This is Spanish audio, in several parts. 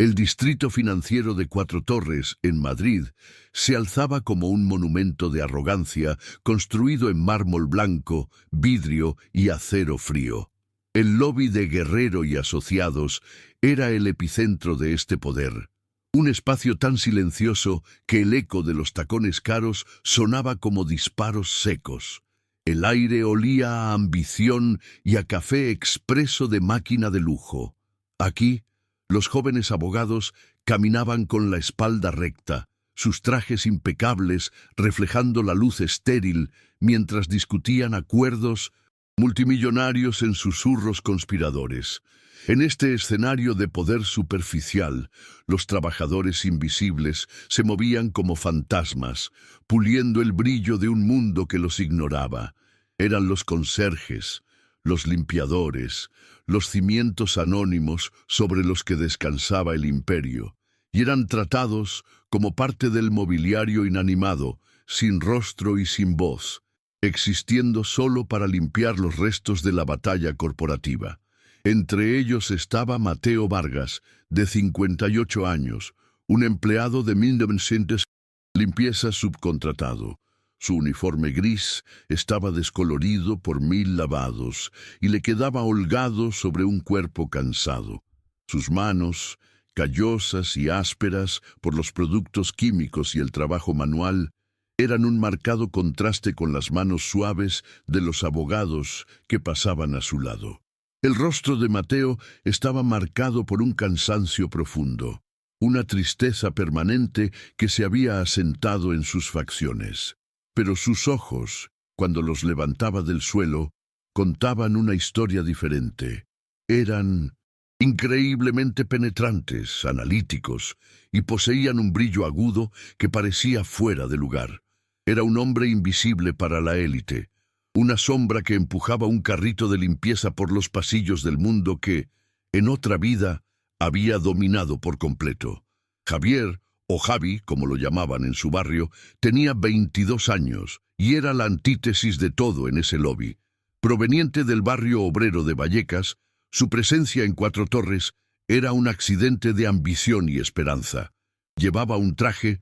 El distrito financiero de Cuatro Torres, en Madrid, se alzaba como un monumento de arrogancia construido en mármol blanco, vidrio y acero frío. El lobby de Guerrero y Asociados era el epicentro de este poder. Un espacio tan silencioso que el eco de los tacones caros sonaba como disparos secos. El aire olía a ambición y a café expreso de máquina de lujo. Aquí, los jóvenes abogados caminaban con la espalda recta, sus trajes impecables reflejando la luz estéril mientras discutían acuerdos multimillonarios en susurros conspiradores. En este escenario de poder superficial, los trabajadores invisibles se movían como fantasmas, puliendo el brillo de un mundo que los ignoraba. Eran los conserjes, los limpiadores, los cimientos anónimos sobre los que descansaba el imperio, y eran tratados como parte del mobiliario inanimado, sin rostro y sin voz, existiendo solo para limpiar los restos de la batalla corporativa. Entre ellos estaba Mateo Vargas, de 58 años, un empleado de 1900, limpieza subcontratado. Su uniforme gris estaba descolorido por 1000 lavados y le quedaba holgado sobre un cuerpo cansado. Sus manos, callosas y ásperas por los productos químicos y el trabajo manual, eran un marcado contraste con las manos suaves de los abogados que pasaban a su lado. El rostro de Mateo estaba marcado por un cansancio profundo, una tristeza permanente que se había asentado en sus facciones. Pero sus ojos, cuando los levantaba del suelo, contaban una historia diferente. Eran increíblemente penetrantes, analíticos, y poseían un brillo agudo que parecía fuera de lugar. Era un hombre invisible para la élite, una sombra que empujaba un carrito de limpieza por los pasillos del mundo que, en otra vida, había dominado por completo. Javier, o Javi, como lo llamaban en su barrio, tenía 22 años y era la antítesis de todo en ese lobby. Proveniente del barrio obrero de Vallecas, su presencia en Cuatro Torres era un accidente de ambición y esperanza. Llevaba un traje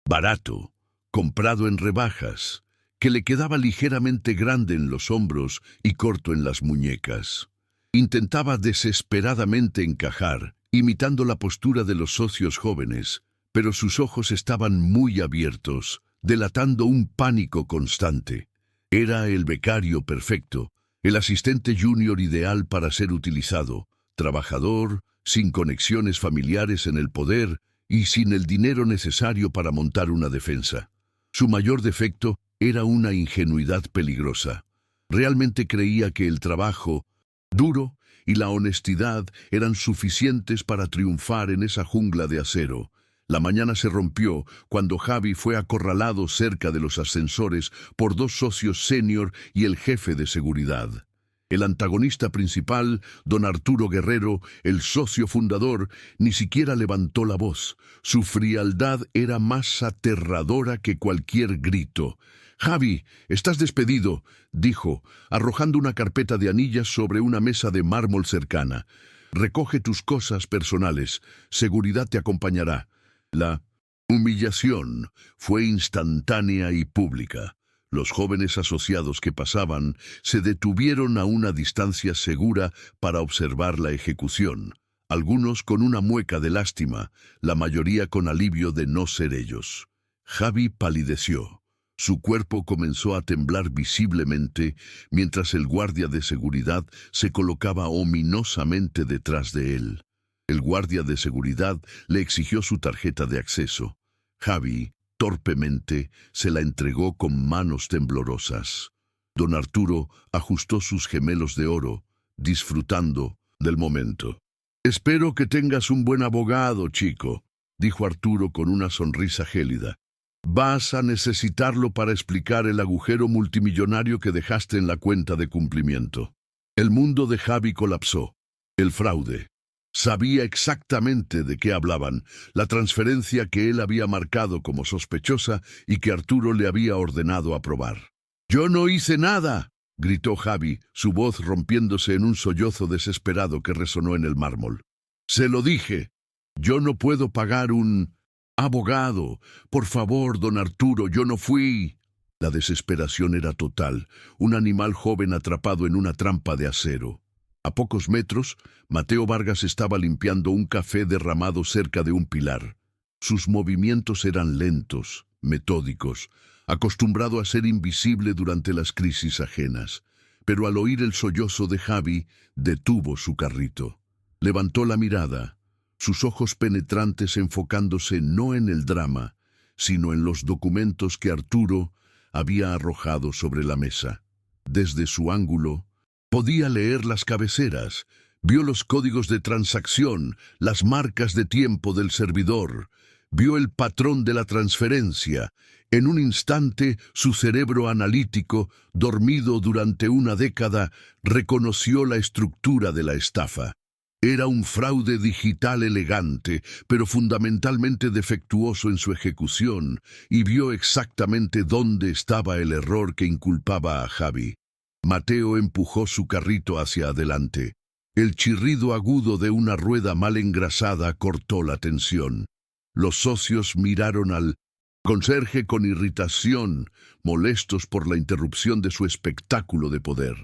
barato, comprado en rebajas, que le quedaba ligeramente grande en los hombros y corto en las muñecas. Intentaba desesperadamente encajar, imitando la postura de los socios jóvenes, pero sus ojos estaban muy abiertos, delatando un pánico constante. Era el becario perfecto, el asistente junior ideal para ser utilizado, trabajador, sin conexiones familiares en el poder y sin el dinero necesario para montar una defensa. Su mayor defecto era una ingenuidad peligrosa. Realmente creía que el trabajo duro y la honestidad eran suficientes para triunfar en esa jungla de acero. La mañana se rompió cuando Javi fue acorralado cerca de los ascensores por dos socios senior y el jefe de seguridad. El antagonista principal, don Arturo Guerrero, el socio fundador, ni siquiera levantó la voz. Su frialdad era más aterradora que cualquier grito. «Javi, estás despedido», dijo, arrojando una carpeta de anillas sobre una mesa de mármol cercana. «Recoge tus cosas personales. Seguridad te acompañará». La humillación fue instantánea y pública. Los jóvenes asociados que pasaban se detuvieron a una distancia segura para observar la ejecución, algunos con una mueca de lástima, la mayoría con alivio de no ser ellos. Javi palideció. Su cuerpo comenzó a temblar visiblemente mientras el guardia de seguridad se colocaba ominosamente detrás de él. El guardia de seguridad le exigió su tarjeta de acceso. Javi, torpemente, se la entregó con manos temblorosas. Don Arturo ajustó sus gemelos de oro, disfrutando del momento. «Espero que tengas un buen abogado, chico», dijo Arturo con una sonrisa gélida. «Vas a necesitarlo para explicar el agujero multimillonario que dejaste en la cuenta de cumplimiento». El mundo de Javi colapsó. El fraude. Sabía exactamente de qué hablaban, la transferencia que él había marcado como sospechosa y que Arturo le había ordenado aprobar. «¡Yo no hice nada!», gritó Javi, su voz rompiéndose en un sollozo desesperado que resonó en el mármol. «Se lo dije. Yo no puedo pagar un abogado. Por favor, don Arturo, yo no fui. La desesperación era total, un animal joven atrapado en una trampa de acero. A pocos metros, Mateo Vargas estaba limpiando un café derramado cerca de un pilar. Sus movimientos eran lentos, metódicos, acostumbrado a ser invisible durante las crisis ajenas. Pero al oír el sollozo de Javi, detuvo su carrito. Levantó la mirada, sus ojos penetrantes enfocándose no en el drama, sino en los documentos que Arturo había arrojado sobre la mesa. Desde su ángulo, podía leer las cabeceras, vio los códigos de transacción, las marcas de tiempo del servidor, vio el patrón de la transferencia. En un instante, su cerebro analítico, dormido durante una década, reconoció la estructura de la estafa. Era un fraude digital elegante, pero fundamentalmente defectuoso en su ejecución, y vio exactamente dónde estaba el error que inculpaba a Javi. Mateo empujó su carrito hacia adelante. El chirrido agudo de una rueda mal engrasada cortó la tensión. Los socios miraron al conserje con irritación, molestos por la interrupción de su espectáculo de poder.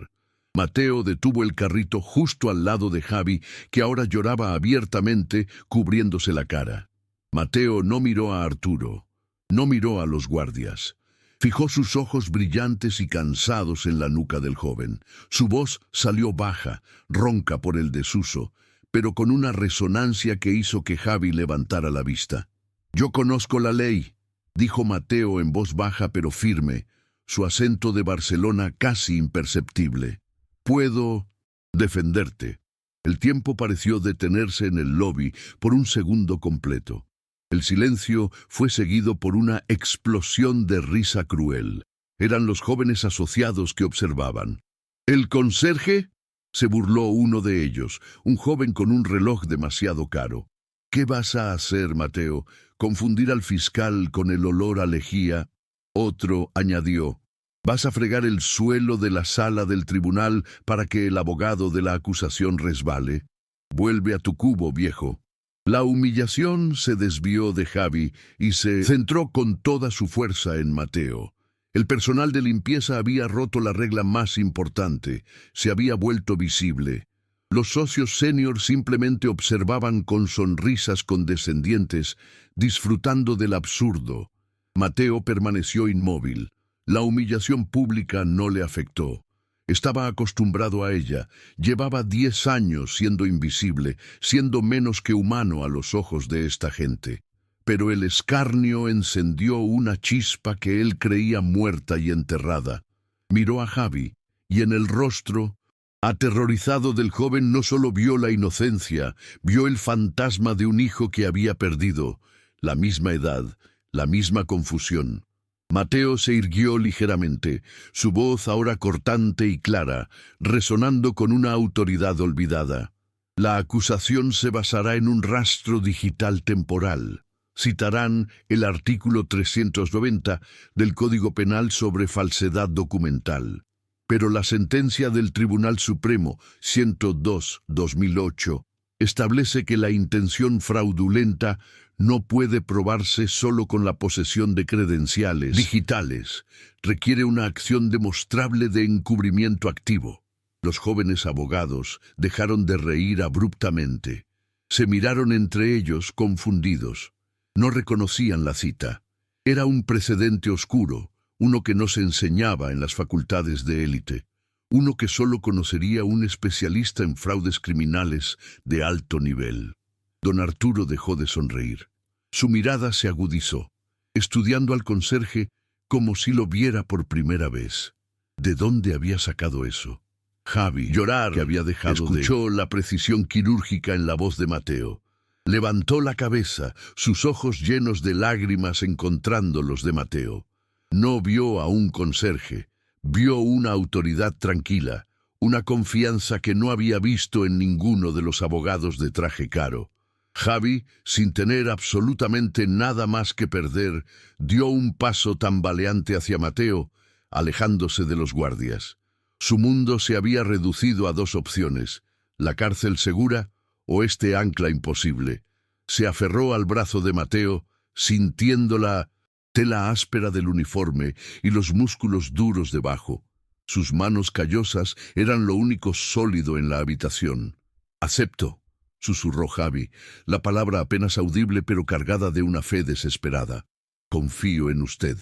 Mateo detuvo el carrito justo al lado de Javi, que ahora lloraba abiertamente, cubriéndose la cara. Mateo no miró a Arturo, no miró a los guardias. Fijó sus ojos brillantes y cansados en la nuca del joven. Su voz salió baja, ronca por el desuso, pero con una resonancia que hizo que Javi levantara la vista. «Yo conozco la ley», dijo Mateo en voz baja pero firme, su acento de Barcelona casi imperceptible. «Puedo defenderte». El tiempo pareció detenerse en el lobby por un segundo completo. El silencio fue seguido por una explosión de risa cruel. Eran los jóvenes asociados que observaban. «¿El conserje?», se burló uno de ellos, un joven con un reloj demasiado caro. «¿Qué vas a hacer, Mateo? ¿Confundir al fiscal con el olor a lejía?». Otro añadió: «¿Vas a fregar el suelo de la sala del tribunal para que el abogado de la acusación resbale? Vuelve a tu cubo, viejo». La humillación se desvió de Javi y se centró con toda su fuerza en Mateo. El personal de limpieza había roto la regla más importante, se había vuelto visible. Los socios senior simplemente observaban con sonrisas condescendientes, disfrutando del absurdo. Mateo permaneció inmóvil. La humillación pública no le afectó. Estaba acostumbrado a ella. Llevaba 10 años siendo invisible, siendo menos que humano a los ojos de esta gente. Pero el escarnio encendió una chispa que él creía muerta y enterrada. Miró a Javi, y en el rostro aterrorizado del joven no solo vio la inocencia, vio el fantasma de un hijo que había perdido, la misma edad, la misma confusión. Mateo se irguió ligeramente, su voz ahora cortante y clara, resonando con una autoridad olvidada. La acusación se basará en un rastro digital temporal. Citarán el artículo 390 del Código Penal sobre falsedad documental. Pero la sentencia del Tribunal Supremo 102/2008 establece que la intención fraudulenta no puede probarse solo con la posesión de credenciales digitales. Requiere una acción demostrable de encubrimiento activo. Los jóvenes abogados dejaron de reír abruptamente. Se miraron entre ellos confundidos. No reconocían la cita. Era un precedente oscuro, uno que no se enseñaba en las facultades de élite, uno que solo conocería un especialista en fraudes criminales de alto nivel. Don Arturo dejó de sonreír. Su mirada se agudizó, estudiando al conserje como si lo viera por primera vez. ¿De dónde había sacado eso? Javi, llorar que había dejado escuchó la precisión quirúrgica en la voz de Mateo. Levantó la cabeza, sus ojos llenos de lágrimas encontrando los de Mateo. No vio a un conserje, vio una autoridad tranquila, una confianza que no había visto en ninguno de los abogados de traje caro. Javi, sin tener absolutamente nada más que perder, dio un paso tambaleante hacia Mateo, alejándose de los guardias. Su mundo se había reducido a 2 opciones: la cárcel segura o este ancla imposible. Se aferró al brazo de Mateo, sintiendo la tela áspera del uniforme y los músculos duros debajo. Sus manos callosas eran lo único sólido en la habitación. «Acepto», susurró Javi, la palabra apenas audible pero cargada de una fe desesperada. «Confío en usted».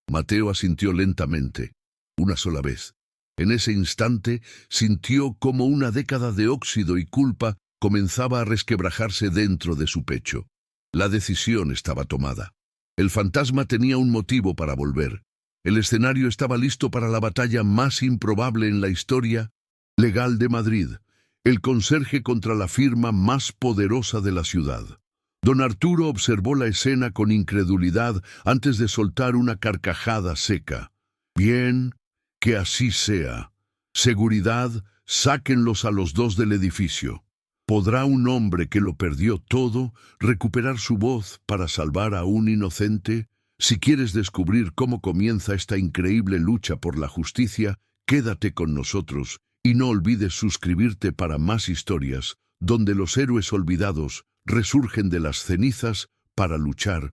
Mateo asintió lentamente, una sola vez. En ese instante sintió como una década de óxido y culpa comenzaba a resquebrajarse dentro de su pecho. La decisión estaba tomada. El fantasma tenía un motivo para volver. El escenario estaba listo para la batalla más improbable en la historia legal de Madrid, el conserje contra la firma más poderosa de la ciudad. Don Arturo observó la escena con incredulidad antes de soltar una carcajada seca. «Bien, que así sea. Seguridad, sáquenlos a los dos del edificio. ¿Podrá un hombre que lo perdió todo recuperar su voz para salvar a un inocente? Si quieres descubrir cómo comienza esta increíble lucha por la justicia, quédate con nosotros y no olvides suscribirte para más historias donde los héroes olvidados resurgen de las cenizas para luchar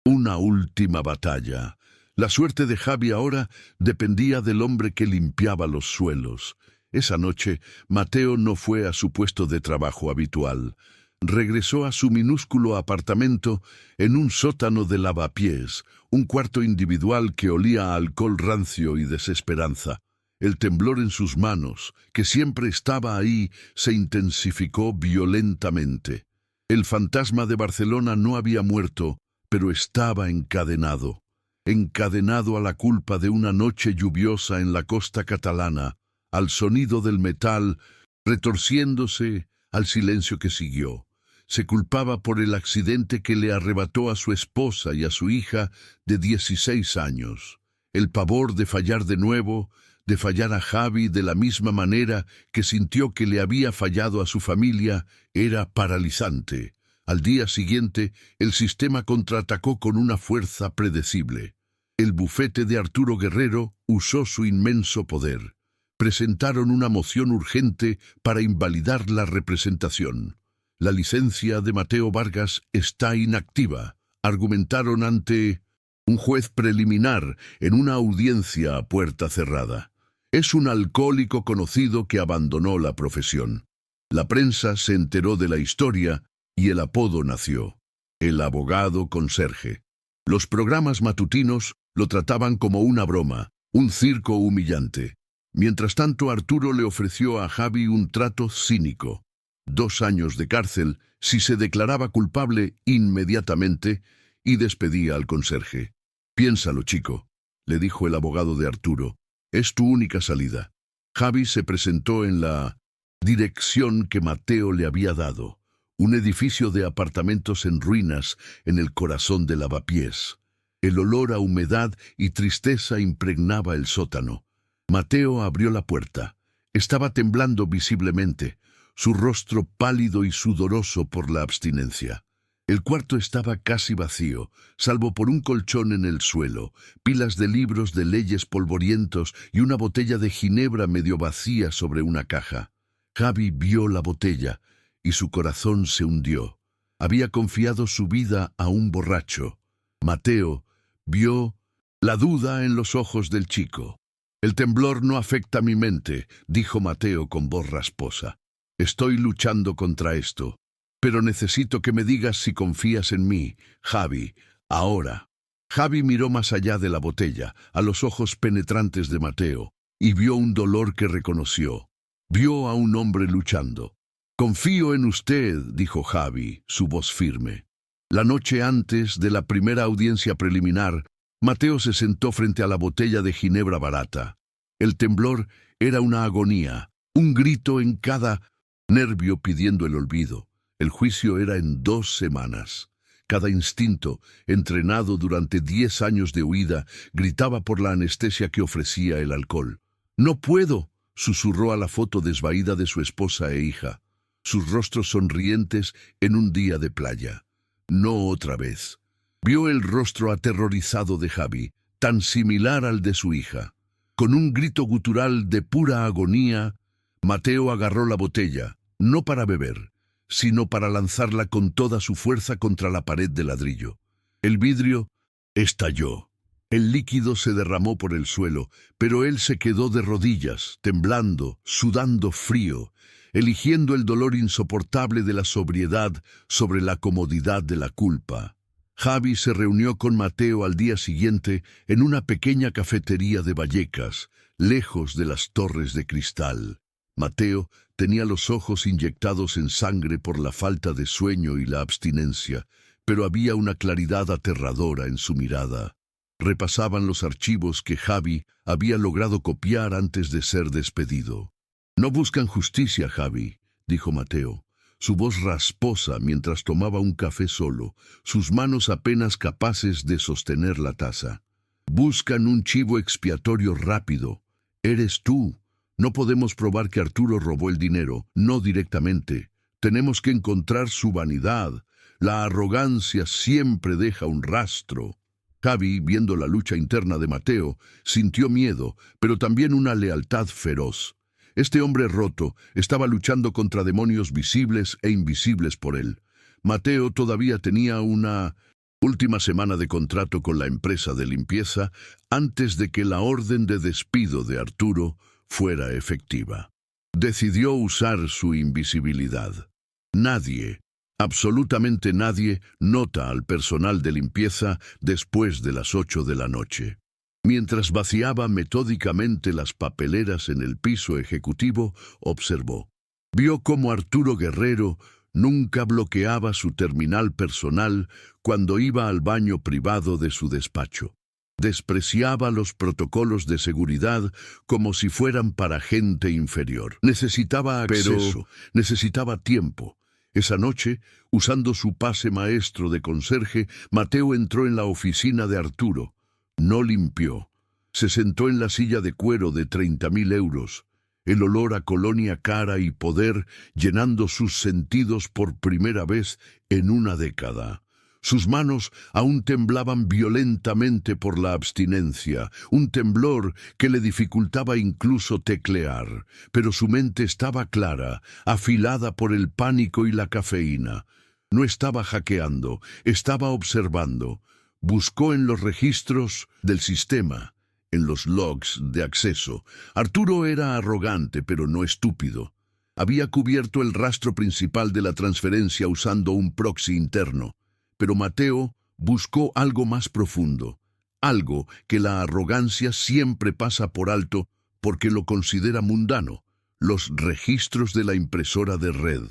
una última batalla. La suerte de Javi ahora dependía del hombre que limpiaba los suelos. Esa noche, Mateo no fue a su puesto de trabajo habitual. Regresó a su minúsculo apartamento en un sótano de lavapiés, un cuarto individual que olía a alcohol rancio y desesperanza. El temblor en sus manos, que siempre estaba ahí, se intensificó violentamente. El fantasma de Barcelona no había muerto, pero estaba encadenado a la culpa de una noche lluviosa en la costa catalana, al sonido del metal, retorciéndose, al silencio que siguió. Se culpaba por el accidente que le arrebató a su esposa y a su hija de 16 años. El pavor de fallar de nuevo, de fallar a Javi de la misma manera que sintió que le había fallado a su familia, era paralizante. Al día siguiente, el sistema contraatacó con una fuerza predecible. El bufete de Arturo Guerrero usó su inmenso poder. Presentaron una moción urgente para invalidar la representación. La licencia de Mateo Vargas está inactiva, argumentaron ante un juez preliminar en una audiencia a puerta cerrada. Es un alcohólico conocido que abandonó la profesión. La prensa se enteró de la historia y el apodo nació: el abogado conserje. Los programas matutinos lo trataban como una broma, un circo humillante. Mientras tanto, Arturo le ofreció a Javi un trato cínico: 2 años de cárcel si se declaraba culpable inmediatamente, y despedía al conserje. «Piénsalo, chico», le dijo el abogado de Arturo. «Es tu única salida». Javi se presentó en la dirección que Mateo le había dado, un edificio de apartamentos en ruinas en el corazón de Lavapiés. El olor a humedad y tristeza impregnaba el sótano. Mateo abrió la puerta. Estaba temblando visiblemente, su rostro pálido y sudoroso por la abstinencia. El cuarto estaba casi vacío, salvo por un colchón en el suelo, pilas de libros de leyes polvorientos y una botella de ginebra medio vacía sobre una caja. Javi vio la botella y su corazón se hundió. Había confiado su vida a un borracho. Mateo vio la duda en los ojos del chico. «El temblor no afecta mi mente», dijo Mateo con voz rasposa. «Estoy luchando contra esto. Pero necesito que me digas si confías en mí, Javi, ahora». Javi miró más allá de la botella, a los ojos penetrantes de Mateo, y vio un dolor que reconoció. Vio a un hombre luchando. «Confío en usted», dijo Javi, su voz firme. La noche antes de la primera audiencia preliminar, Mateo se sentó frente a la botella de ginebra barata. El temblor era una agonía, un grito en cada nervio pidiendo el olvido. El juicio era en 2 semanas. Cada instinto, entrenado durante 10 años de huida, gritaba por la anestesia que ofrecía el alcohol. «No puedo», susurró a la foto desvaída de su esposa e hija, sus rostros sonrientes en un día de playa. «No otra vez». Vio el rostro aterrorizado de Javi, tan similar al de su hija. Con un grito gutural de pura agonía, Mateo agarró la botella, no para beber, sino para lanzarla con toda su fuerza contra la pared de ladrillo. El vidrio estalló. El líquido se derramó por el suelo, pero él se quedó de rodillas, temblando, sudando frío, eligiendo el dolor insoportable de la sobriedad sobre la comodidad de la culpa. Javi se reunió con Mateo al día siguiente en una pequeña cafetería de Vallecas, lejos de las torres de cristal. Mateo tenía los ojos inyectados en sangre por la falta de sueño y la abstinencia, pero había una claridad aterradora en su mirada. Repasaban los archivos que Javi había logrado copiar antes de ser despedido. «No buscan justicia, Javi», dijo Mateo, su voz rasposa mientras tomaba un café solo, sus manos apenas capaces de sostener la taza. «Buscan un chivo expiatorio rápido. Eres tú. No podemos probar que Arturo robó el dinero, no directamente. Tenemos que encontrar su vanidad. La arrogancia siempre deja un rastro». Javi, viendo la lucha interna de Mateo, sintió miedo, pero también una lealtad feroz. Este hombre roto estaba luchando contra demonios visibles e invisibles por él. Mateo todavía tenía una última semana de contrato con la empresa de limpieza antes de que la orden de despido de Arturo fuera efectiva. Decidió usar su invisibilidad. Nadie, absolutamente nadie, nota al personal de limpieza después de las 8 de la noche. Mientras vaciaba metódicamente las papeleras en el piso ejecutivo, observó. Vio cómo Arturo Guerrero nunca bloqueaba su terminal personal cuando iba al baño privado de su despacho. Despreciaba los protocolos de seguridad como si fueran para gente inferior. Necesitaba acceso, necesitaba tiempo. Esa noche, usando su pase maestro de conserje, Mateo entró en la oficina de Arturo. No limpió. Se sentó en la silla de cuero de 30.000 euros. El olor a colonia cara y poder llenando sus sentidos por primera vez en una década. Sus manos aún temblaban violentamente por la abstinencia, un temblor que le dificultaba incluso teclear, pero su mente estaba clara, afilada por el pánico y la cafeína. No estaba hackeando, estaba observando. Buscó en los registros del sistema, en los logs de acceso. Arturo era arrogante, pero no estúpido. Había cubierto el rastro principal de la transferencia usando un proxy interno. Pero Mateo buscó algo más profundo, algo que la arrogancia siempre pasa por alto porque lo considera mundano, los registros de la impresora de red.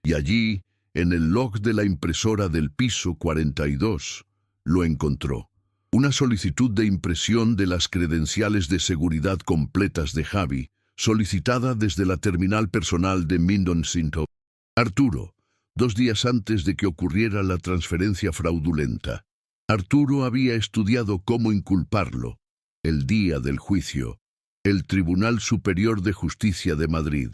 Y allí, en el log de la impresora del piso 42, lo encontró. Una solicitud de impresión de las credenciales de seguridad completas de Javi, solicitada desde la terminal personal de Mindon Sinto. Arturo, 2 días antes de que ocurriera la transferencia fraudulenta. Arturo había estudiado cómo inculparlo. El día del juicio. El Tribunal Superior de Justicia de Madrid.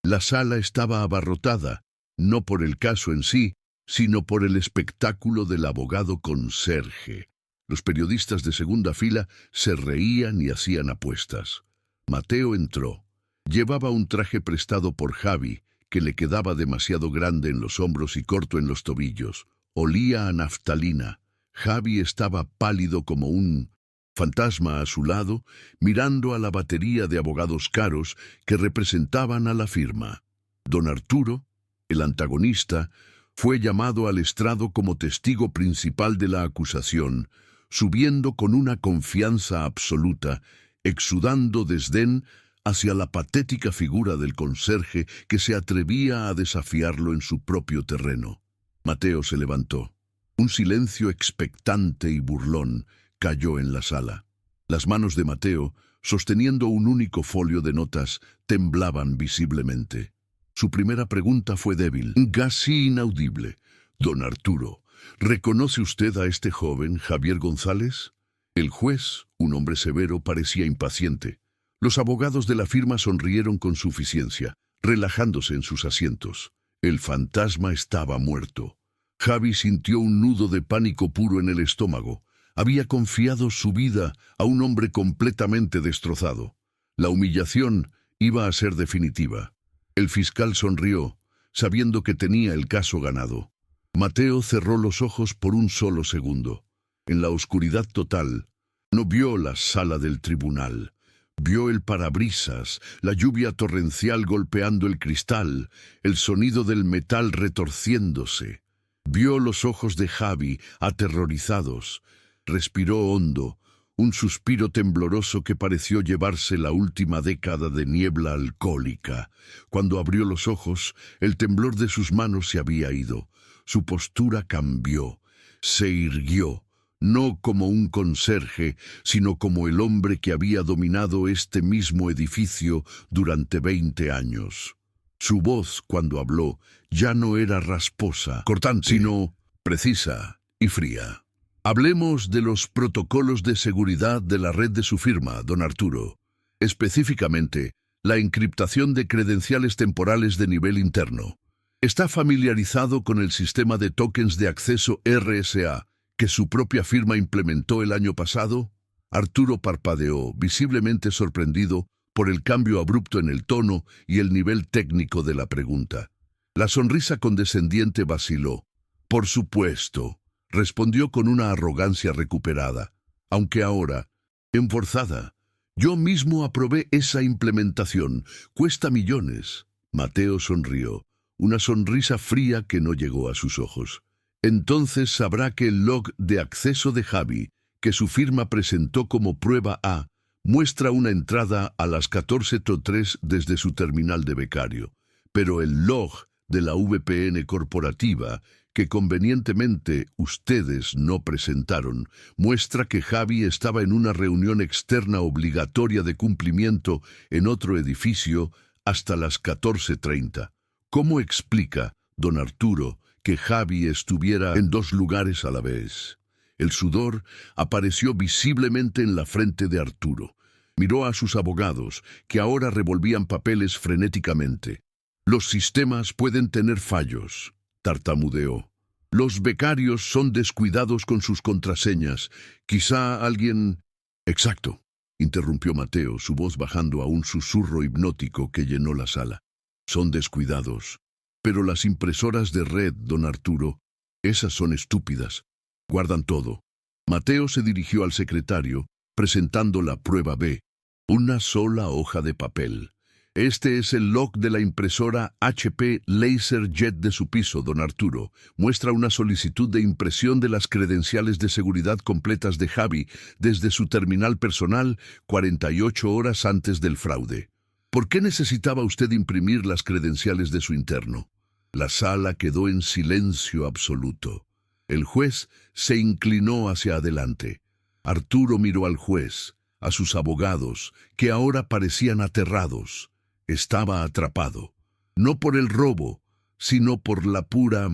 La sala estaba abarrotada, no por el caso en sí, sino por el espectáculo del abogado conserje. Los periodistas de segunda fila se reían y hacían apuestas. Mateo entró. Llevaba un traje prestado por Javi, que le quedaba demasiado grande en los hombros y corto en los tobillos. Olía a naftalina. Javi estaba pálido como un fantasma a su lado, mirando a la batería de abogados caros que representaban a la firma. Don Arturo, el antagonista, fue llamado al estrado como testigo principal de la acusación, subiendo con una confianza absoluta, exudando desdén hacia la patética figura del conserje que se atrevía a desafiarlo en su propio terreno. Mateo se levantó. Un silencio expectante y burlón cayó en la sala. Las manos de Mateo, sosteniendo un único folio de notas, temblaban visiblemente. Su primera pregunta fue débil, casi inaudible. «Don Arturo, ¿reconoce usted a este joven, Javier González?» El juez, un hombre severo, parecía impaciente. Los abogados de la firma sonrieron con suficiencia, relajándose en sus asientos. El fantasma estaba muerto. Javi sintió un nudo de pánico puro en el estómago. Había confiado su vida a un hombre completamente destrozado. La humillación iba a ser definitiva. El fiscal sonrió, sabiendo que tenía el caso ganado. Mateo cerró los ojos por un solo segundo. En la oscuridad total, no vio la sala del tribunal. Vio el parabrisas, la lluvia torrencial golpeando el cristal, el sonido del metal retorciéndose. Vio los ojos de Javi, aterrorizados. Respiró hondo, un suspiro tembloroso que pareció llevarse la última década de niebla alcohólica. Cuando abrió los ojos, el temblor de sus manos se había ido. Su postura cambió, se irguió. No como un conserje, sino como el hombre que había dominado este mismo edificio durante 20 años. Su voz, cuando habló, ya no era rasposa, cortante, sino precisa y fría. Hablemos de los protocolos de seguridad de la red de su firma, don Arturo. Específicamente, la encriptación de credenciales temporales de nivel interno. ¿Está familiarizado con el sistema de tokens de acceso RSA que su propia firma implementó el año pasado? Arturo parpadeó, visiblemente sorprendido por el cambio abrupto en el tono y el nivel técnico de la pregunta. La sonrisa condescendiente vaciló. Por supuesto, respondió con una arrogancia recuperada, aunque ahora, enforzada. Yo mismo aprobé esa implementación. Cuesta millones. Mateo sonrió, una sonrisa fría que no llegó a sus ojos. Entonces sabrá que el log de acceso de Javi, que su firma presentó como prueba A, muestra una entrada a las 14:03 desde su terminal de becario. Pero el log de la VPN corporativa, que convenientemente ustedes no presentaron, muestra que Javi estaba en una reunión externa obligatoria de cumplimiento en otro edificio hasta las 14:30. ¿Cómo explica, don Arturo, que Javi estuviera en dos lugares a la vez? El sudor apareció visiblemente en la frente de Arturo. Miró a sus abogados, que ahora revolvían papeles frenéticamente. Los sistemas pueden tener fallos, tartamudeó. Los becarios son descuidados con sus contraseñas. Quizá alguien... Exacto, interrumpió Mateo, su voz bajando a un susurro hipnótico que llenó la sala. Son descuidados. Pero las impresoras de red, don Arturo, esas son estúpidas. Guardan todo. Mateo se dirigió al secretario, presentando la prueba B. Una sola hoja de papel. Este es el log de la impresora HP LaserJet de su piso, don Arturo. Muestra una solicitud de impresión de las credenciales de seguridad completas de Javi desde su terminal personal 48 horas antes del fraude. ¿Por qué necesitaba usted imprimir las credenciales de su interno? La sala quedó en silencio absoluto. El juez se inclinó hacia adelante. Arturo miró al juez, a sus abogados, que ahora parecían aterrados. Estaba atrapado, no por el robo, sino por la pura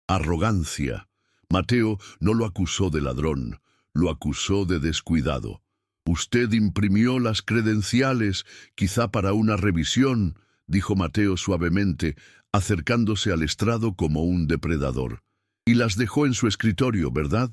arrogancia. Mateo no lo acusó de ladrón, lo acusó de descuidado. Usted imprimió las credenciales, quizá para una revisión, dijo Mateo suavemente, acercándose al estrado como un depredador. Y las dejó en su escritorio, ¿verdad?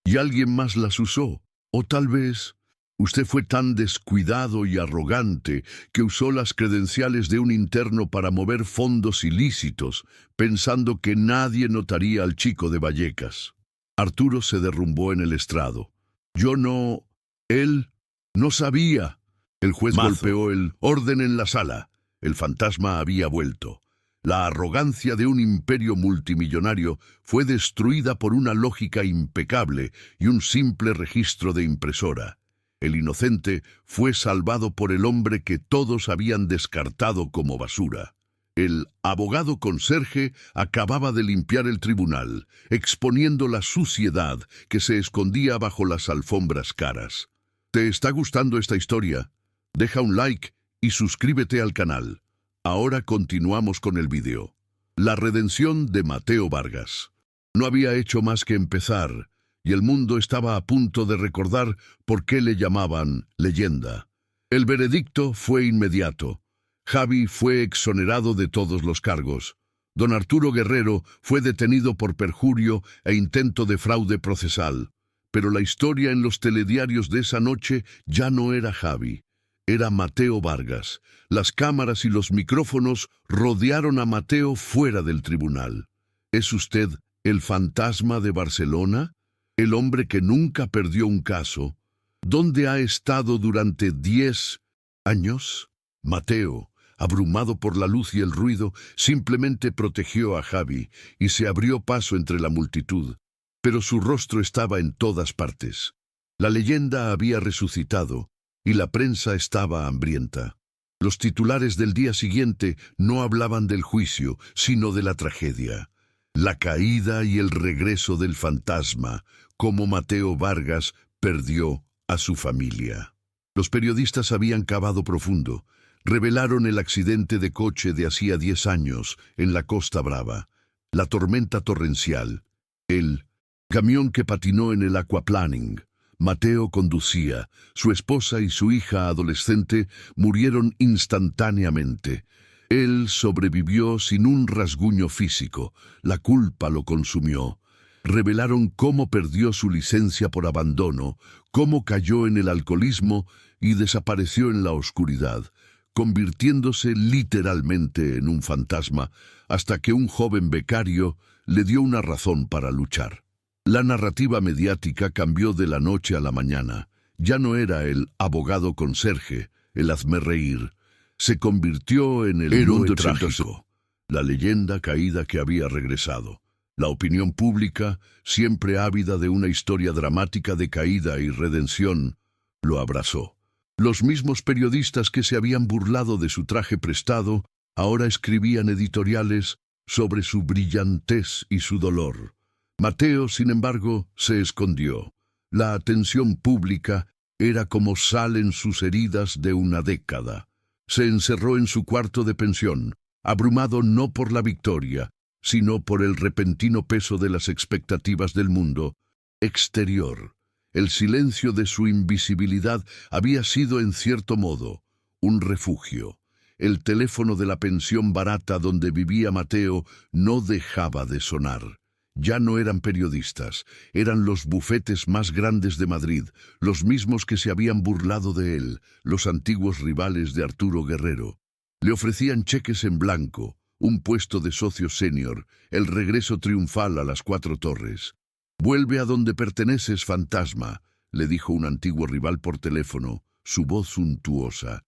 Y alguien más las usó. O tal vez... Usted fue tan descuidado y arrogante que usó las credenciales de un interno para mover fondos ilícitos, pensando que nadie notaría al chico de Vallecas. Arturo se derrumbó en el estrado. Yo no... Él no sabía. El juez golpeó el orden en la sala. El fantasma había vuelto. La arrogancia de un imperio multimillonario fue destruida por una lógica impecable y un simple registro de impresora. El inocente fue salvado por el hombre que todos habían descartado como basura. El abogado conserje acababa de limpiar el tribunal, exponiendo la suciedad que se escondía bajo las alfombras caras. ¿Te está gustando esta historia? Deja un like y suscríbete al canal. Ahora continuamos con el vídeo. La redención de Mateo Vargas. No había hecho más que empezar, y el mundo estaba a punto de recordar por qué le llamaban leyenda. El veredicto fue inmediato. Javi fue exonerado de todos los cargos. Don Arturo Guerrero fue detenido por perjurio e intento de fraude procesal. Pero la historia en los telediarios de esa noche ya no era Javi. Era Mateo Vargas. Las cámaras y los micrófonos rodearon a Mateo fuera del tribunal. ¿Es usted el fantasma de Barcelona? ¿El hombre que nunca perdió un caso? ¿Dónde ha estado durante 10 años? Mateo, abrumado por la luz y el ruido, simplemente protegió a Javi y se abrió paso entre la multitud. Pero su rostro estaba en todas partes. La leyenda había resucitado y la prensa estaba hambrienta. Los titulares del día siguiente no hablaban del juicio, sino de la tragedia. La caída y el regreso del fantasma, como Mateo Vargas perdió a su familia. Los periodistas habían cavado profundo. Revelaron el accidente de coche de hacía 10 años en la Costa Brava, la tormenta torrencial, el camión que patinó en el aquaplaning. Mateo conducía. Su esposa y su hija adolescente murieron instantáneamente. Él sobrevivió sin un rasguño físico. La culpa lo consumió. Revelaron cómo perdió su licencia por abandono, cómo cayó en el alcoholismo y desapareció en la oscuridad, convirtiéndose literalmente en un fantasma, hasta que un joven becario le dio una razón para luchar. La narrativa mediática cambió de la noche a la mañana. Ya no era el abogado conserje, el hazmerreír. Se convirtió en el héroe trágico, la leyenda caída que había regresado. La opinión pública, siempre ávida de una historia dramática de caída y redención, lo abrazó. Los mismos periodistas que se habían burlado de su traje prestado, ahora escribían editoriales sobre su brillantez y su dolor. Mateo, sin embargo, se escondió. La atención pública era como sal en sus heridas de una década. Se encerró en su cuarto de pensión, abrumado no por la victoria, sino por el repentino peso de las expectativas del mundo exterior. El silencio de su invisibilidad había sido, en cierto modo, un refugio. El teléfono de la pensión barata donde vivía Mateo no dejaba de sonar. Ya no eran periodistas, eran los bufetes más grandes de Madrid, los mismos que se habían burlado de él, los antiguos rivales de Arturo Guerrero. Le ofrecían cheques en blanco, un puesto de socio senior, el regreso triunfal a las 4 Torres. «Vuelve a donde perteneces, fantasma», le dijo un antiguo rival por teléfono, su voz suntuosa.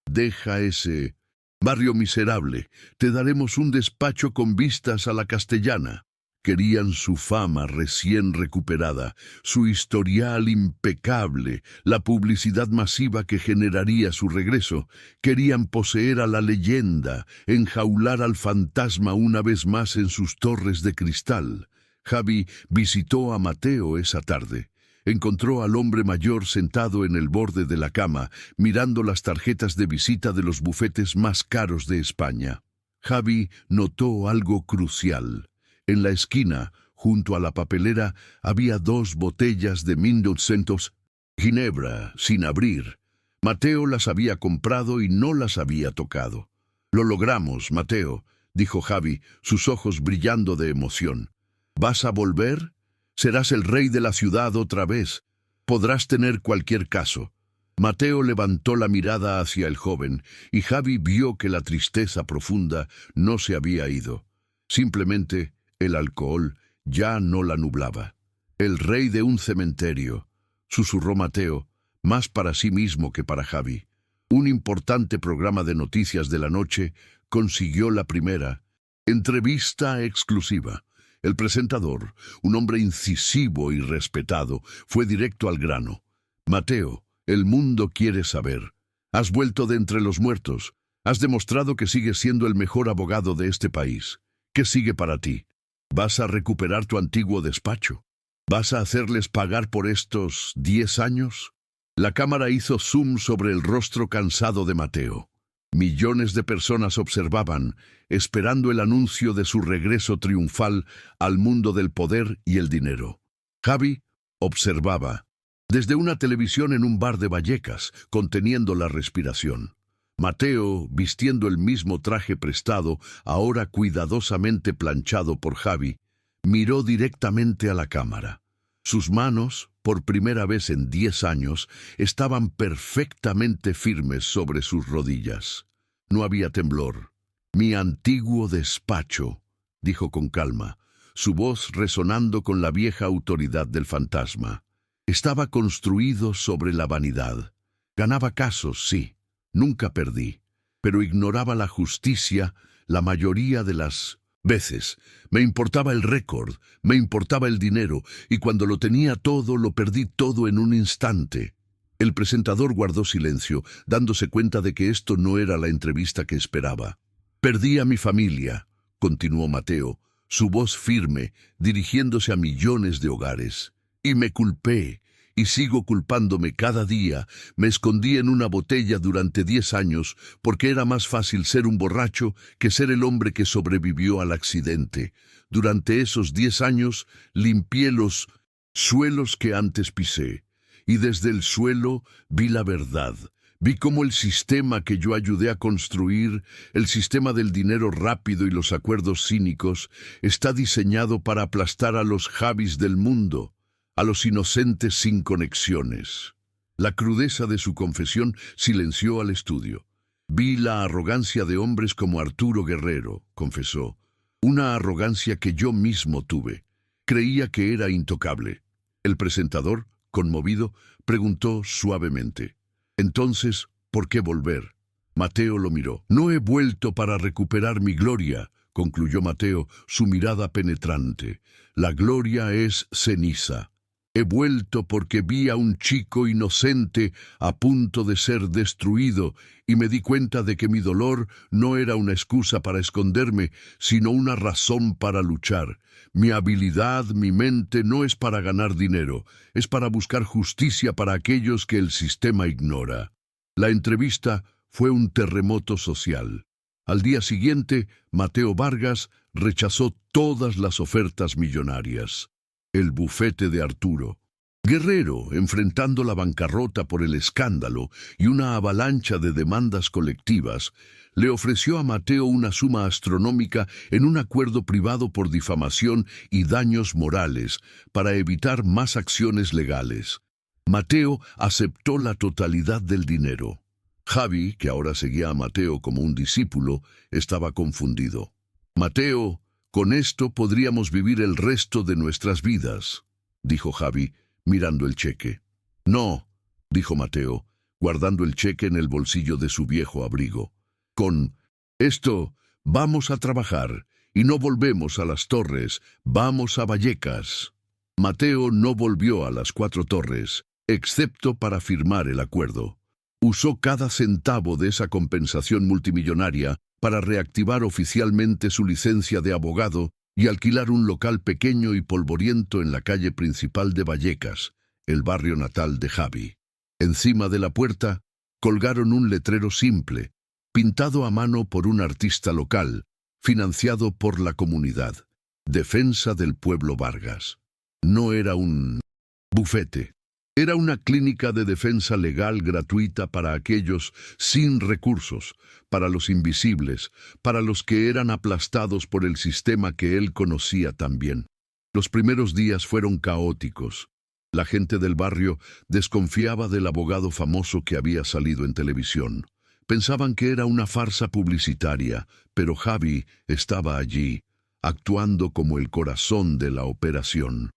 «Deja ese barrio miserable, te daremos un despacho con vistas a la Castellana». Querían su fama recién recuperada, su historial impecable, la publicidad masiva que generaría su regreso. Querían poseer a la leyenda, enjaular al fantasma una vez más en sus torres de cristal. Javi visitó a Mateo esa tarde. Encontró al hombre mayor sentado en el borde de la cama, mirando las tarjetas de visita de los bufetes más caros de España. Javi notó algo crucial. En la esquina, junto a la papelera, había 2 botellas de 1200 Ginebra sin abrir. Mateo las había comprado y no las había tocado. «Lo logramos, Mateo», dijo Javi, sus ojos brillando de emoción. «¿Vas a volver? Serás el rey de la ciudad otra vez. Podrás tener cualquier caso». Mateo levantó la mirada hacia el joven y Javi vio que la tristeza profunda no se había ido. Simplemente el alcohol ya no la nublaba. «El rey de un cementerio», susurró Mateo, más para sí mismo que para Javi. Un importante programa de noticias de la noche consiguió la primera entrevista exclusiva. El presentador, un hombre incisivo y respetado, fue directo al grano. «Mateo, el mundo quiere saber. Has vuelto de entre los muertos. Has demostrado que sigues siendo el mejor abogado de este país. ¿Qué sigue para ti? ¿Vas a recuperar tu antiguo despacho? ¿Vas a hacerles pagar por estos 10 años?» La cámara hizo zoom sobre el rostro cansado de Mateo. Millones de personas observaban, esperando el anuncio de su regreso triunfal al mundo del poder y el dinero. Javi observaba, desde una televisión en un bar de Vallecas, conteniendo la respiración. Mateo, vistiendo el mismo traje prestado, ahora cuidadosamente planchado por Javi, miró directamente a la cámara. Sus manos, por primera vez en 10 años, estaban perfectamente firmes sobre sus rodillas. No había temblor. «Mi antiguo despacho», dijo con calma, su voz resonando con la vieja autoridad del fantasma. Estaba construido sobre la vanidad. Ganaba casos, sí, nunca perdí, pero ignoraba la justicia la mayoría de las veces. Me importaba el récord, me importaba el dinero, y cuando lo tenía todo, lo perdí todo en un instante. El presentador guardó silencio, dándose cuenta de que esto no era la entrevista que esperaba. «Perdí a mi familia», continuó Mateo, su voz firme, dirigiéndose a millones de hogares. «Y me culpé, y sigo culpándome cada día. Me escondí en una botella durante 10 años porque era más fácil ser un borracho que ser el hombre que sobrevivió al accidente. Durante esos 10 años limpié los suelos que antes pisé, y desde el suelo vi la verdad. Vi cómo el sistema que yo ayudé a construir, el sistema del dinero rápido y los acuerdos cínicos, está diseñado para aplastar a los Javis del mundo, a los inocentes sin conexiones». La crudeza de su confesión silenció al estudio. «Vi la arrogancia de hombres como Arturo Guerrero», confesó. «Una arrogancia que yo mismo tuve. Creía que era intocable». El presentador, conmovido, preguntó suavemente: «Entonces, ¿por qué volver?». Mateo lo miró. «No he vuelto para recuperar mi gloria», concluyó Mateo, su mirada penetrante. «La gloria es ceniza. He vuelto porque vi a un chico inocente a punto de ser destruido y me di cuenta de que mi dolor no era una excusa para esconderme, sino una razón para luchar. Mi habilidad, mi mente no es para ganar dinero, es para buscar justicia para aquellos que el sistema ignora». La entrevista fue un terremoto social. Al día siguiente, Mateo Vargas rechazó todas las ofertas millonarias. El bufete de Arturo Guerrero, enfrentando la bancarrota por el escándalo y una avalancha de demandas colectivas, le ofreció a Mateo una suma astronómica en un acuerdo privado por difamación y daños morales para evitar más acciones legales. Mateo aceptó la totalidad del dinero. Javi, que ahora seguía a Mateo como un discípulo, estaba confundido. «Mateo, con esto podríamos vivir el resto de nuestras vidas», dijo Javi, mirando el cheque. «No», dijo Mateo, guardando el cheque en el bolsillo de su viejo abrigo. «Con esto vamos a trabajar y no volvemos a las Torres, vamos a Vallecas». Mateo no volvió a las 4 Torres, excepto para firmar el acuerdo. Usó cada centavo de esa compensación multimillonaria para reactivar oficialmente su licencia de abogado y alquilar un local pequeño y polvoriento en la calle principal de Vallecas, el barrio natal de Javi. Encima de la puerta colgaron un letrero simple, pintado a mano por un artista local, financiado por la comunidad: «Defensa del Pueblo Vargas». No era un bufete. Era una clínica de defensa legal gratuita para aquellos sin recursos, para los invisibles, para los que eran aplastados por el sistema que él conocía tan bien. Los primeros días fueron caóticos. La gente del barrio desconfiaba del abogado famoso que había salido en televisión. Pensaban que era una farsa publicitaria, pero Javi estaba allí, actuando como el corazón de la operación.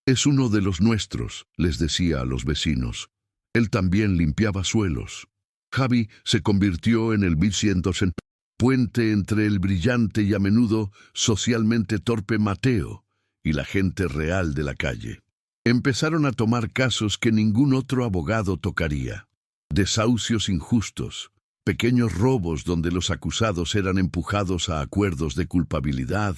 «Es uno de los nuestros», les decía a los vecinos. Él también limpiaba suelos. Javi se convirtió en el puente entre el brillante y a menudo socialmente torpe Mateo y la gente real de la calle. Empezaron a tomar casos que ningún otro abogado tocaría. Desahucios injustos, pequeños robos donde los acusados eran empujados a acuerdos de culpabilidad,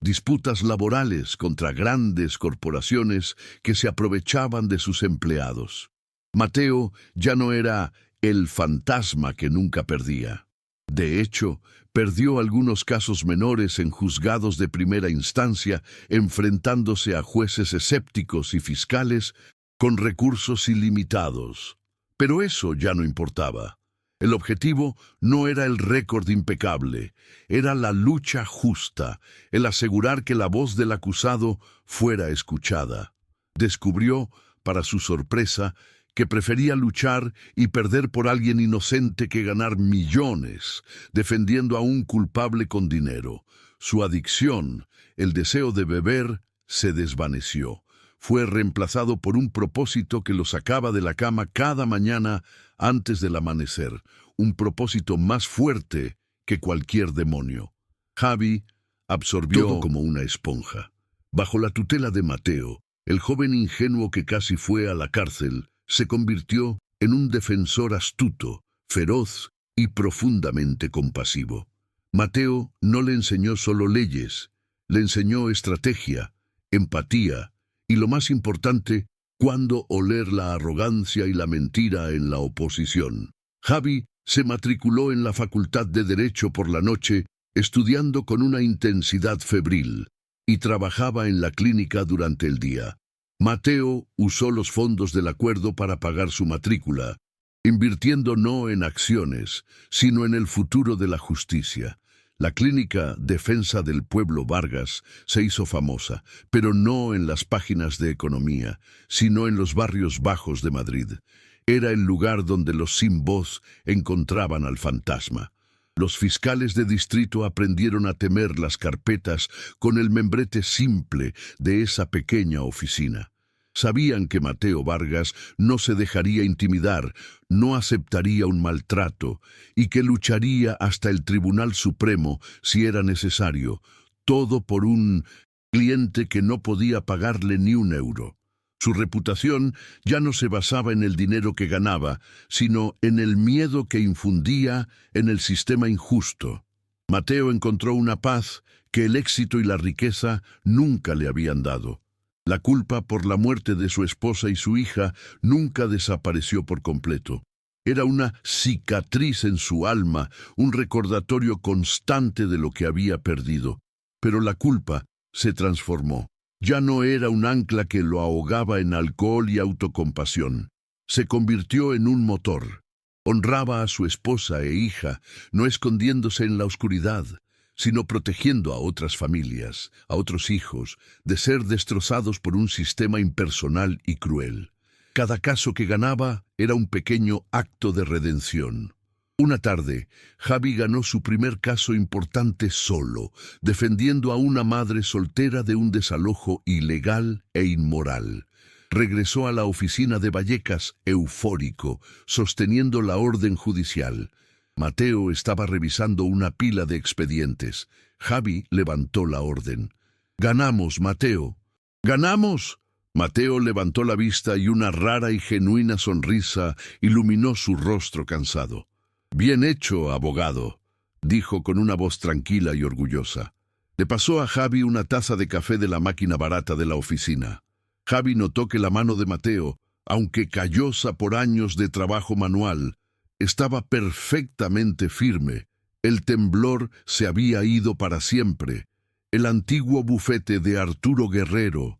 disputas laborales contra grandes corporaciones que se aprovechaban de sus empleados. Mateo ya no era el fantasma que nunca perdía. De hecho, perdió algunos casos menores en juzgados de primera instancia, enfrentándose a jueces escépticos y fiscales con recursos ilimitados. Pero eso ya no importaba. El objetivo no era el récord impecable, era la lucha justa, el asegurar que la voz del acusado fuera escuchada. Descubrió, para su sorpresa, que prefería luchar y perder por alguien inocente que ganar millones, defendiendo a un culpable con dinero. Su adicción, el deseo de beber, se desvaneció. Fue reemplazado por un propósito que lo sacaba de la cama cada mañana antes del amanecer, un propósito más fuerte que cualquier demonio. Javi absorbió todo como una esponja. Bajo la tutela de Mateo, el joven ingenuo que casi fue a la cárcel, se convirtió en un defensor astuto, feroz y profundamente compasivo. Mateo no le enseñó solo leyes, le enseñó estrategia, empatía y, lo más importante, cuándo oler la arrogancia y la mentira en la oposición. Javi se matriculó en la Facultad de Derecho por la noche, estudiando con una intensidad febril, y trabajaba en la clínica durante el día. Mateo usó los fondos del acuerdo para pagar su matrícula, invirtiendo no en acciones, sino en el futuro de la justicia. La clínica Defensa del Pueblo Vargas se hizo famosa, pero no en las páginas de economía, sino en los barrios bajos de Madrid. Era el lugar donde los sin voz encontraban al fantasma. Los fiscales de distrito aprendieron a temer las carpetas con el membrete simple de esa pequeña oficina. Sabían que Mateo Vargas no se dejaría intimidar, no aceptaría un maltrato y que lucharía hasta el Tribunal Supremo si era necesario, todo por un cliente que no podía pagarle ni un euro. Su reputación ya no se basaba en el dinero que ganaba, sino en el miedo que infundía en el sistema injusto. Mateo encontró una paz que el éxito y la riqueza nunca le habían dado. La culpa por la muerte de su esposa y su hija nunca desapareció por completo. Era una cicatriz en su alma, un recordatorio constante de lo que había perdido. Pero la culpa se transformó. Ya no era un ancla que lo ahogaba en alcohol y autocompasión. Se convirtió en un motor. Honraba a su esposa e hija, no escondiéndose en la oscuridad, sino protegiendo a otras familias, a otros hijos, de ser destrozados por un sistema impersonal y cruel. Cada caso que ganaba era un pequeño acto de redención. Una tarde, Javi ganó su primer caso importante solo, defendiendo a una madre soltera de un desalojo ilegal e inmoral. Regresó a la oficina de Vallecas eufórico, sosteniendo la orden judicial. Mateo estaba revisando una pila de expedientes. Javi levantó la orden. «¡Ganamos, Mateo! ¡Ganamos!». Mateo levantó la vista y una rara y genuina sonrisa iluminó su rostro cansado. «Bien hecho, abogado», dijo con una voz tranquila y orgullosa. Le pasó a Javi una taza de café de la máquina barata de la oficina. Javi notó que la mano de Mateo, aunque callosa por años de trabajo manual, estaba perfectamente firme. El temblor se había ido para siempre. El antiguo bufete de Arturo Guerrero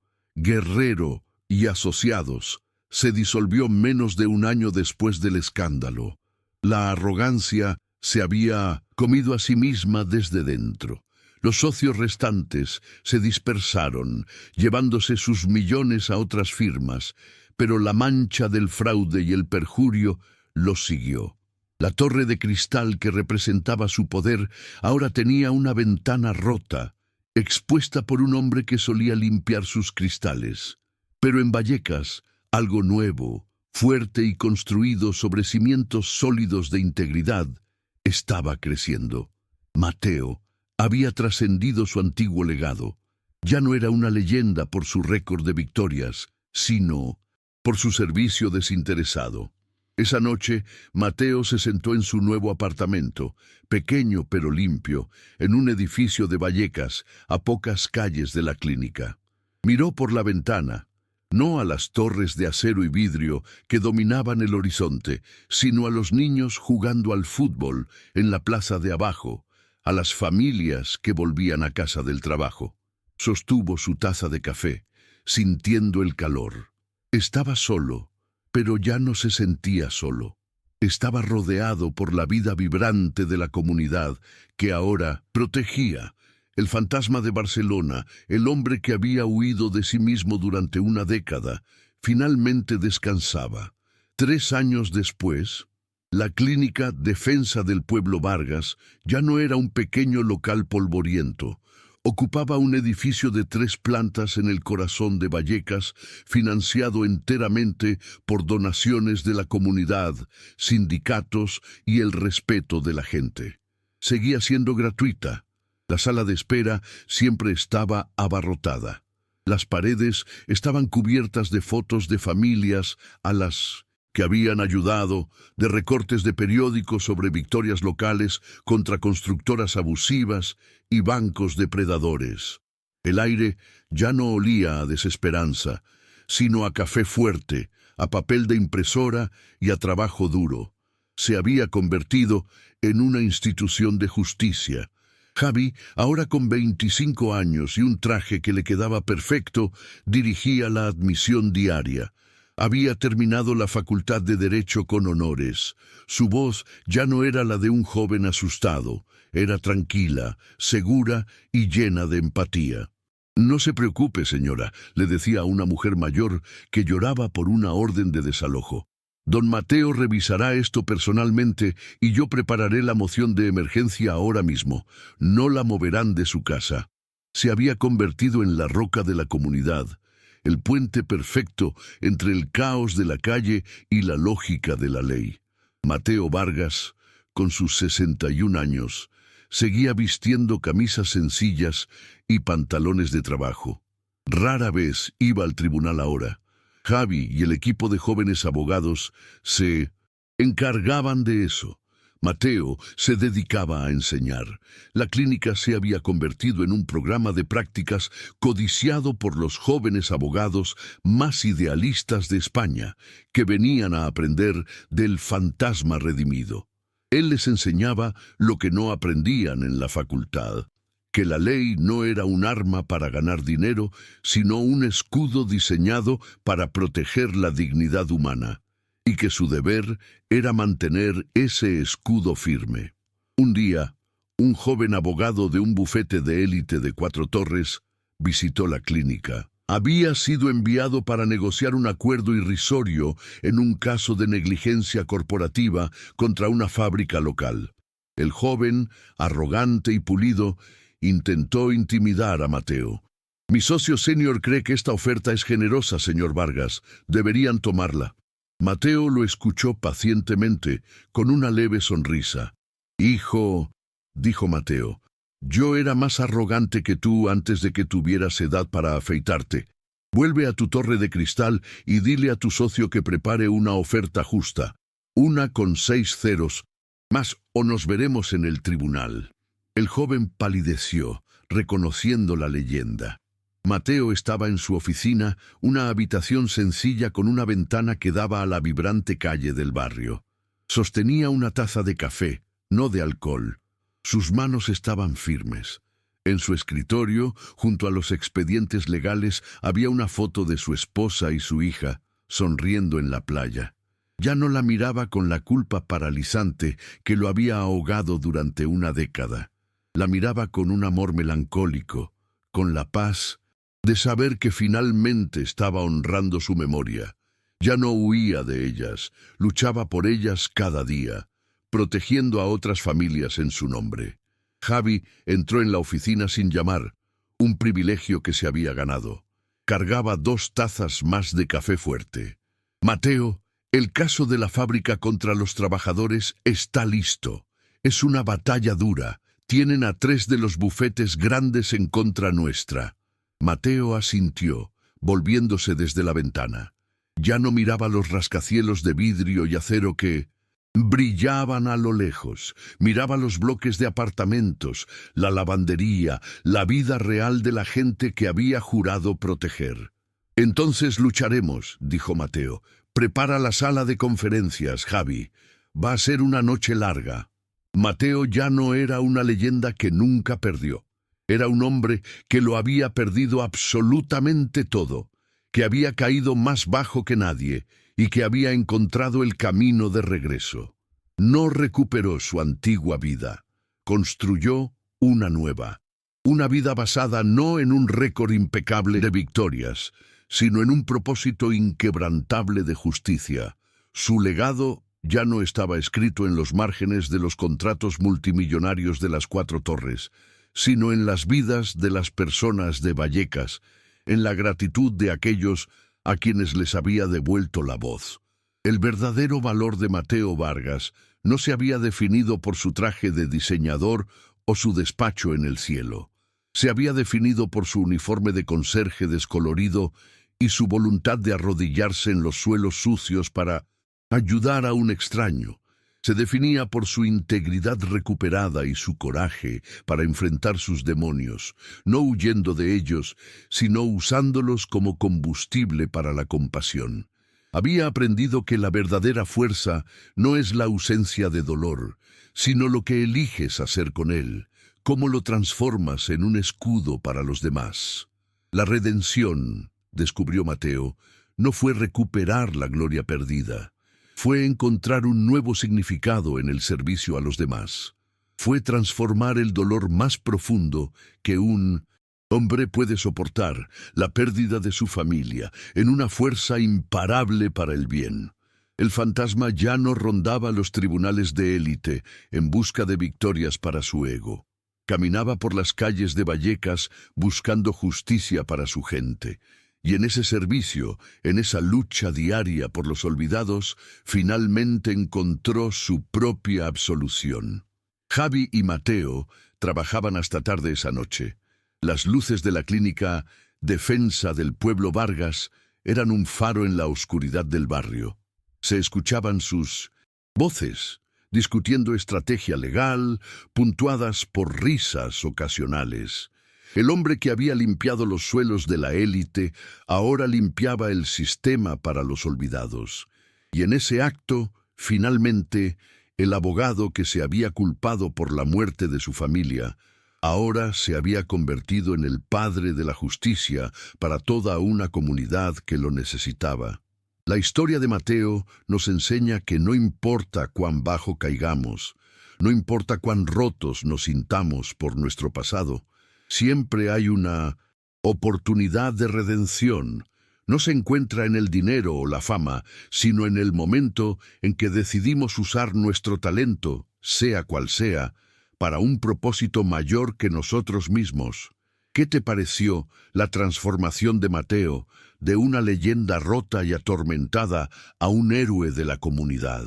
y Asociados se disolvió menos de un año después del escándalo. La arrogancia se había comido a sí misma desde dentro. Los socios restantes se dispersaron, llevándose sus millones a otras firmas, pero la mancha del fraude y el perjurio los siguió. La torre de cristal que representaba su poder ahora tenía una ventana rota, expuesta por un hombre que solía limpiar sus cristales. Pero en Vallecas, algo nuevo, fuerte y construido sobre cimientos sólidos de integridad, estaba creciendo. Mateo había trascendido su antiguo legado. Ya no era una leyenda por su récord de victorias, sino por su servicio desinteresado. Esa noche, Mateo se sentó en su nuevo apartamento, pequeño pero limpio, en un edificio de Vallecas, a pocas calles de la clínica. Miró por la ventana, no a las torres de acero y vidrio que dominaban el horizonte, sino a los niños jugando al fútbol en la plaza de abajo, a las familias que volvían a casa del trabajo. Sostuvo su taza de café, sintiendo el calor. Estaba solo, pero ya no se sentía solo. Estaba rodeado por la vida vibrante de la comunidad que ahora protegía, El fantasma de Barcelona, el hombre que había huido de sí mismo durante una década, finalmente descansaba. 3 años después, la clínica Defensa del Pueblo Vargas ya no era un pequeño local polvoriento. Ocupaba un edificio de 3 plantas en el corazón de Vallecas, financiado enteramente por donaciones de la comunidad, sindicatos y el respeto de la gente. Seguía siendo gratuita. La sala de espera siempre estaba abarrotada. Las paredes estaban cubiertas de fotos de familias a las que habían ayudado, de recortes de periódicos sobre victorias locales contra constructoras abusivas y bancos depredadores. El aire ya no olía a desesperanza, sino a café fuerte, a papel de impresora y a trabajo duro. Se había convertido en una institución de justicia. Javi, ahora con 25 años y un traje que le quedaba perfecto, dirigía la admisión diaria. Había terminado la facultad de Derecho con honores. Su voz ya no era la de un joven asustado, era tranquila, segura y llena de empatía. «No se preocupe, señora», le decía a una mujer mayor que lloraba por una orden de desalojo. «Don Mateo revisará esto personalmente y yo prepararé la moción de emergencia ahora mismo. No la moverán de su casa». Se había convertido en la roca de la comunidad, el puente perfecto entre el caos de la calle y la lógica de la ley. Mateo Vargas, con sus 61 años, seguía vistiendo camisas sencillas y pantalones de trabajo. Rara vez iba al tribunal ahora. Javi y el equipo de jóvenes abogados se encargaban de eso. Mateo se dedicaba a enseñar. La clínica se había convertido en un programa de prácticas codiciado por los jóvenes abogados más idealistas de España, que venían a aprender del fantasma redimido. Él les enseñaba lo que no aprendían en la facultad, que la ley no era un arma para ganar dinero, sino un escudo diseñado para proteger la dignidad humana, y que su deber era mantener ese escudo firme. Un día, un joven abogado de un bufete de élite de 4 Torres visitó la clínica. Había sido enviado para negociar un acuerdo irrisorio en un caso de negligencia corporativa contra una fábrica local. El joven, arrogante y pulido, intentó intimidar a Mateo. «Mi socio senior cree que esta oferta es generosa, señor Vargas. Deberían tomarla». Mateo lo escuchó pacientemente, con una leve sonrisa. «Hijo», dijo Mateo, «yo era más arrogante que tú antes de que tuvieras edad para afeitarte. Vuelve a tu torre de cristal y dile a tu socio que prepare una oferta justa, una con 6 ceros, más o nos veremos en el tribunal». El joven palideció, reconociendo la leyenda. Mateo estaba en su oficina, una habitación sencilla con una ventana que daba a la vibrante calle del barrio. Sostenía una taza de café, no de alcohol. Sus manos estaban firmes. En su escritorio, junto a los expedientes legales, había una foto de su esposa y su hija, sonriendo en la playa. Ya no la miraba con la culpa paralizante que lo había ahogado durante una década. La miraba con un amor melancólico, con la paz de saber que finalmente estaba honrando su memoria. Ya no huía de ellas, luchaba por ellas cada día, protegiendo a otras familias en su nombre. Javi entró en la oficina sin llamar, un privilegio que se había ganado. Cargaba 2 tazas más de café fuerte. «Mateo, el caso de la fábrica contra los trabajadores está listo. Es una batalla dura. Tienen a 3 de los bufetes grandes en contra nuestra». Mateo asintió, volviéndose desde la ventana. Ya no miraba los rascacielos de vidrio y acero que brillaban a lo lejos. Miraba los bloques de apartamentos, la lavandería, la vida real de la gente que había jurado proteger. «Entonces lucharemos», dijo Mateo. «Prepara la sala de conferencias, Javi. Va a ser una noche larga». Mateo ya no era una leyenda que nunca perdió. Era un hombre que lo había perdido absolutamente todo, que había caído más bajo que nadie y que había encontrado el camino de regreso. No recuperó su antigua vida, construyó una nueva. Una vida basada no en un récord impecable de victorias, sino en un propósito inquebrantable de justicia. Su legado ya no estaba escrito en los márgenes de los contratos multimillonarios de las Cuatro Torres, sino en las vidas de las personas de Vallecas, en la gratitud de aquellos a quienes les había devuelto la voz. El verdadero valor de Mateo Vargas no se había definido por su traje de diseñador o su despacho en el cielo. Se había definido por su uniforme de conserje descolorido y su voluntad de arrodillarse en los suelos sucios para ayudar a un extraño. Se definía por su integridad recuperada y su coraje para enfrentar sus demonios, no huyendo de ellos, sino usándolos como combustible para la compasión. Había aprendido que la verdadera fuerza no es la ausencia de dolor, sino lo que eliges hacer con él, cómo lo transformas en un escudo para los demás. La redención, descubrió Mateo, no fue recuperar la gloria perdida. Fue encontrar un nuevo significado en el servicio a los demás. Fue transformar el dolor más profundo que un hombre puede soportar, la pérdida de su familia, en una fuerza imparable para el bien. El fantasma ya no rondaba los tribunales de élite en busca de victorias para su ego. Caminaba por las calles de Vallecas buscando justicia para su gente. Y en ese servicio, en esa lucha diaria por los olvidados, finalmente encontró su propia absolución. Javi y Mateo trabajaban hasta tarde esa noche. Las luces de la clínica Defensa del Pueblo Vargas eran un faro en la oscuridad del barrio. Se escuchaban sus voces, discutiendo estrategia legal, puntuadas por risas ocasionales. El hombre que había limpiado los suelos de la élite ahora limpiaba el sistema para los olvidados. Y en ese acto, finalmente, el abogado que se había culpado por la muerte de su familia, ahora se había convertido en el padre de la justicia para toda una comunidad que lo necesitaba. La historia de Mateo nos enseña que no importa cuán bajo caigamos, no importa cuán rotos nos sintamos por nuestro pasado, siempre hay una oportunidad de redención. No se encuentra en el dinero o la fama, sino en el momento en que decidimos usar nuestro talento, sea cual sea, para un propósito mayor que nosotros mismos. ¿Qué te pareció la transformación de Mateo, de una leyenda rota y atormentada a un héroe de la comunidad?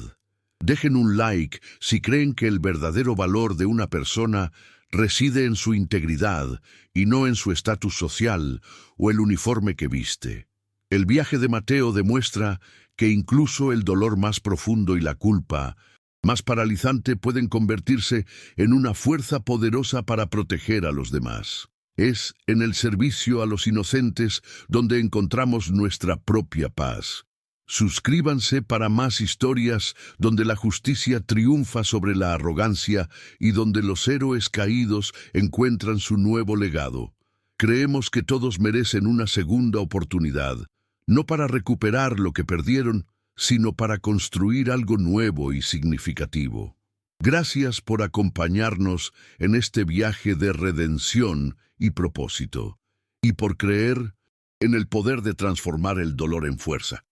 Dejen un like si creen que el verdadero valor de una persona reside en su integridad y no en su estatus social o el uniforme que viste. El viaje de Mateo demuestra que incluso el dolor más profundo y la culpa más paralizante pueden convertirse en una fuerza poderosa para proteger a los demás. Es en el servicio a los inocentes donde encontramos nuestra propia paz. Suscríbanse para más historias donde la justicia triunfa sobre la arrogancia y donde los héroes caídos encuentran su nuevo legado. Creemos que todos merecen una segunda oportunidad, no para recuperar lo que perdieron, sino para construir algo nuevo y significativo. Gracias por acompañarnos en este viaje de redención y propósito, y por creer en el poder de transformar el dolor en fuerza.